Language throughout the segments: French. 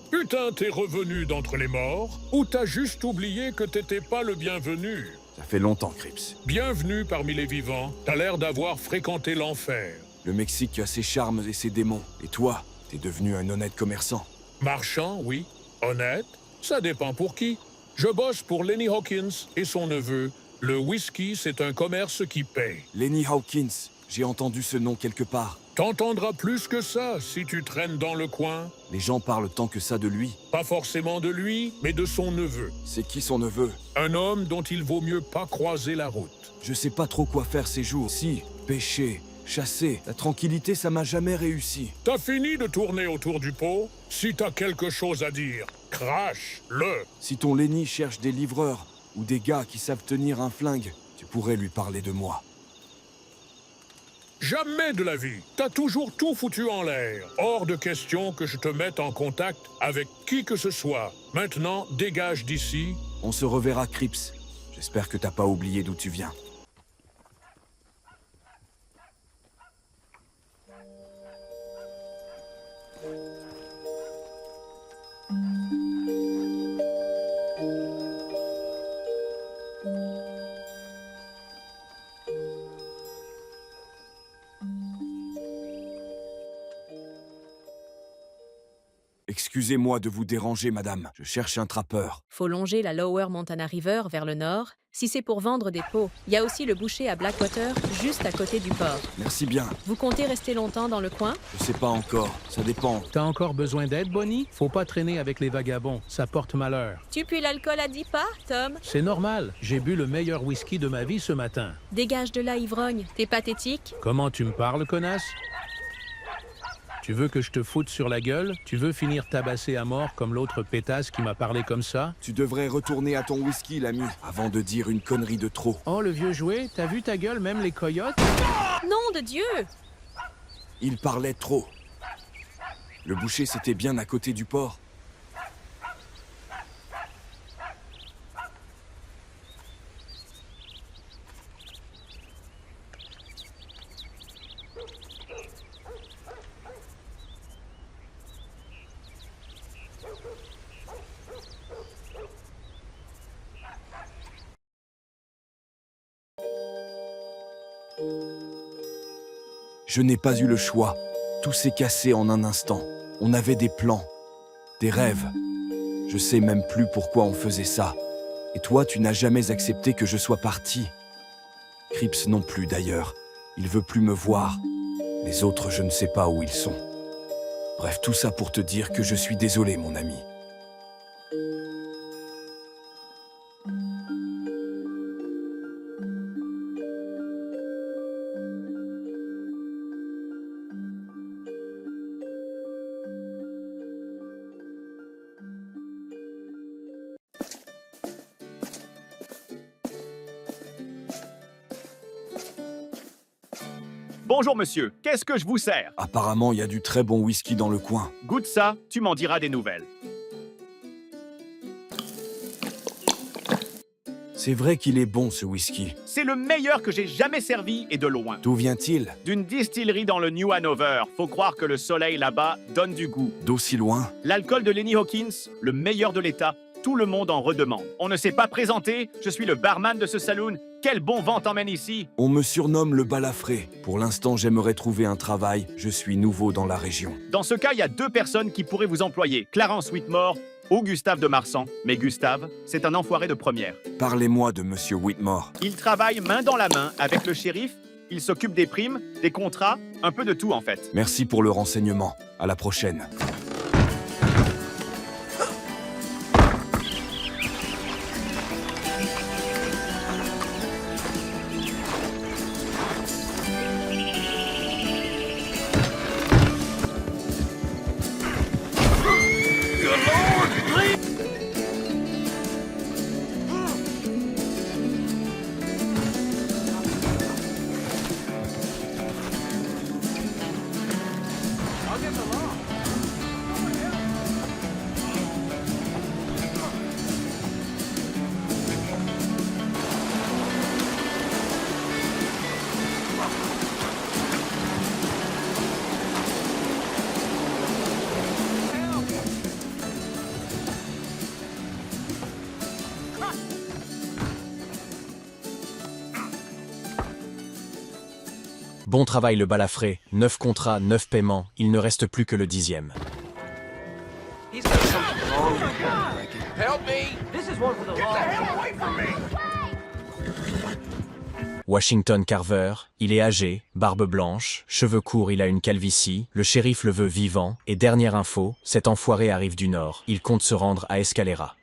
Putain, t'es revenu d'entre les morts? Ou t'as juste oublié que t'étais pas le bienvenu? Ça fait longtemps, Crips. Bienvenue parmi les vivants. T'as l'air d'avoir fréquenté l'enfer. Le Mexique a ses charmes et ses démons. Et toi, t'es devenu un honnête commerçant. Marchand, oui. Honnête? Ça dépend pour qui. Je bosse pour Lenny Hawkins et son neveu. Le whisky, c'est un commerce qui paye. Lenny Hawkins, j'ai entendu ce nom quelque part. T'entendras plus que ça si tu traînes dans le coin. Les gens parlent tant que ça de lui. Pas forcément de lui, mais de son neveu. C'est qui son neveu? Un homme dont il vaut mieux pas croiser la route. Je sais pas trop quoi faire ces jours. Si, pêcher, chasser, la tranquillité, ça m'a jamais réussi. T'as fini de tourner autour du pot? Si t'as quelque chose à dire, crache-le. Si ton Lenny cherche des livreurs ou des gars qui savent tenir un flingue, tu pourrais lui parler de moi. Jamais de la vie. T'as toujours tout foutu en l'air. Hors de question que je te mette en contact avec qui que ce soit. Maintenant, dégage d'ici. On se reverra, Crips. J'espère que t'as pas oublié d'où tu viens. Excusez-moi de vous déranger, madame. Je cherche un trappeur. Faut longer la Lower Montana River vers le nord, si c'est pour vendre des pots. Il y a aussi le boucher à Blackwater, juste à côté du port. Merci bien. Vous comptez rester longtemps dans le coin? Je sais pas encore. Ça dépend. T'as encore besoin d'aide, Bonnie? Faut pas traîner avec les vagabonds. Ça porte malheur. Tu pues l'alcool à 10 pas, Tom? C'est normal. J'ai bu le meilleur whisky de ma vie ce matin. Dégage de là, ivrogne. T'es pathétique? Comment tu me parles, connasse? Tu veux que je te foute sur la gueule? Tu veux finir tabassé à mort comme l'autre pétasse qui m'a parlé comme ça? Tu devrais retourner à ton whisky, l'ami, avant de dire une connerie de trop. Oh, le vieux jouet, t'as vu ta gueule, même les coyotes? Nom de Dieu! Il parlait trop. Le boucher, c'était bien à côté du port. Je n'ai pas eu le choix. Tout s'est cassé en un instant. On avait des plans, des rêves. Je sais même plus pourquoi on faisait ça. Et toi, tu n'as jamais accepté que je sois parti. Crips non plus, d'ailleurs. Il veut plus me voir. Les autres, je ne sais pas où ils sont. Bref, tout ça pour te dire que je suis désolé, mon ami. Bonjour monsieur, qu'est-ce que je vous sers? Apparemment, il y a du très bon whisky dans le coin. Goûte ça, tu m'en diras des nouvelles. C'est vrai qu'il est bon, ce whisky. C'est le meilleur que j'ai jamais servi et de loin. D'où vient-il? D'une distillerie dans le New Hanover. Faut croire que le soleil là-bas donne du goût. D'aussi loin? L'alcool de Lenny Hawkins, le meilleur de l'État. tout le monde en redemande. On ne s'est pas présenté, je suis le barman de ce saloon. Quel bon vent t'emmène ici? On me surnomme le balafré. Pour l'instant, j'aimerais trouver un travail. Je suis nouveau dans la région. Dans ce cas, il y a 2 personnes qui pourraient vous employer, Clarence Whitmore ou Gustave de Marsan. Mais Gustave, c'est un enfoiré de première. Parlez-moi de Monsieur Whitmore. Il travaille main dans la main avec le shérif, il s'occupe des primes, des contrats, un peu de tout en fait. Merci pour le renseignement. À la prochaine. Bon travail le balafré, 9 contrats, 9 paiements, il ne reste plus que le 10e. Washington Carver, il est âgé, barbe blanche, cheveux courts, il a une calvitie, le shérif le veut vivant, et dernière info, cet enfoiré arrive du nord, il compte se rendre à Escalera.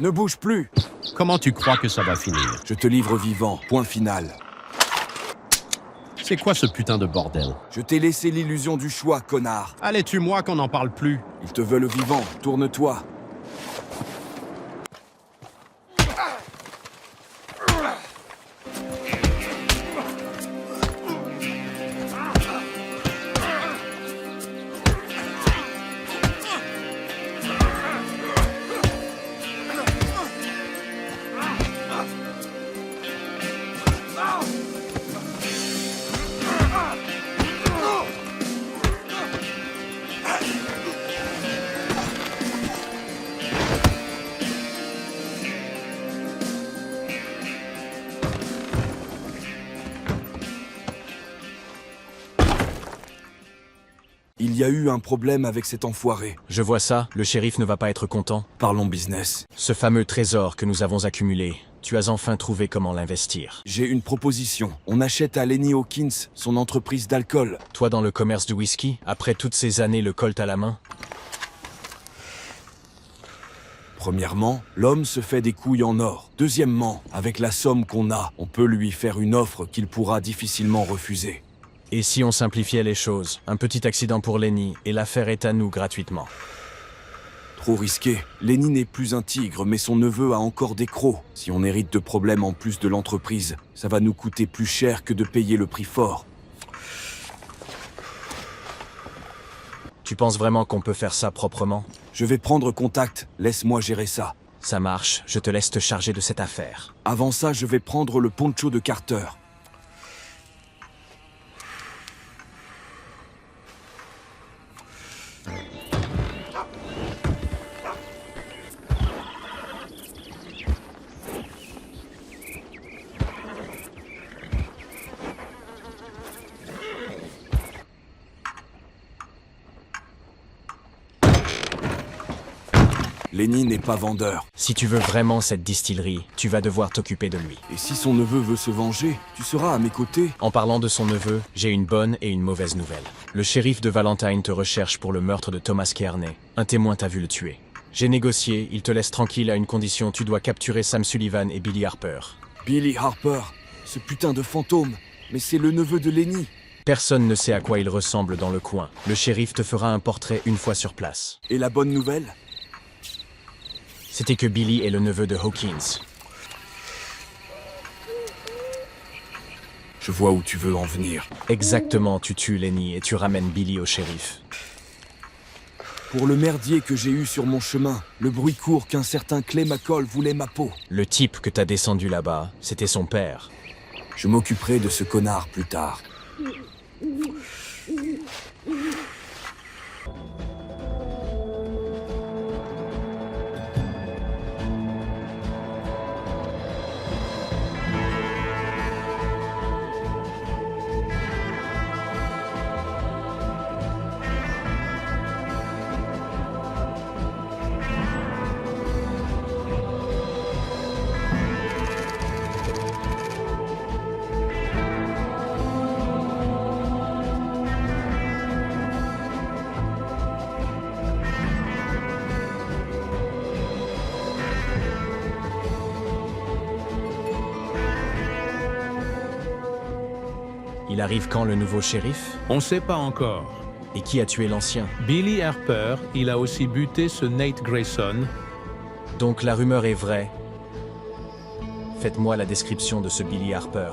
Ne bouge plus. Comment tu crois que ça va finir? Je te livre vivant. Point final. C'est quoi ce putain de bordel? Je t'ai laissé l'illusion du choix, connard. Allez, tue-moi qu'on n'en parle plus. Ils te veulent vivant. Tourne-toi. Il y a eu un problème avec cet enfoiré. Je vois ça, le shérif ne va pas être content. Parlons business. Ce fameux trésor que nous avons accumulé, tu as enfin trouvé comment l'investir. J'ai une proposition. On achète à Lenny Hawkins son entreprise d'alcool. Toi dans le commerce du whisky, après toutes ces années le colt à la main? Premièrement, l'homme se fait des couilles en or. Deuxièmement, avec la somme qu'on a, on peut lui faire une offre qu'il pourra difficilement refuser. Et si on simplifiait les choses? Un petit accident pour Lenny, et l'affaire est à nous gratuitement. Trop risqué. Lenny n'est plus un tigre, mais son neveu a encore des crocs. Si on hérite de problèmes en plus de l'entreprise, ça va nous coûter plus cher que de payer le prix fort. Tu penses vraiment qu'on peut faire ça proprement? Je vais prendre contact. Laisse-moi gérer ça. Ça marche, je te laisse te charger de cette affaire. Avant ça, je vais prendre le poncho de Carter. Lenny n'est pas vendeur. Si tu veux vraiment cette distillerie, tu vas devoir t'occuper de lui. Et si son neveu veut se venger, tu seras à mes côtés. En parlant de son neveu, j'ai une bonne et une mauvaise nouvelle. Le shérif de Valentine te recherche pour le meurtre de Thomas Kearney. Un témoin t'a vu le tuer. J'ai négocié, il te laisse tranquille à une condition, tu dois capturer Sam Sullivan et Billy Harper. Billy Harper, ce putain de fantôme. Mais c'est le neveu de Lenny. Personne ne sait à quoi il ressemble dans le coin. Le shérif te fera un portrait une fois sur place. Et la bonne nouvelle? C'était que Billy est le neveu de Hawkins. Je vois où tu veux en venir. Exactement, tu tues Lenny et tu ramènes Billy au shérif. Pour le merdier que j'ai eu sur mon chemin, le bruit court qu'un certain Clay McCall voulait ma peau. Le type que t'as descendu là-bas, c'était son père. Je m'occuperai de ce connard plus tard. Il arrive quand le nouveau shérif? On sait pas encore. Et qui a tué l'ancien? Billy Harper, il a aussi buté ce Nate Grayson. Donc la rumeur est vraie. Faites-moi la description de ce Billy Harper.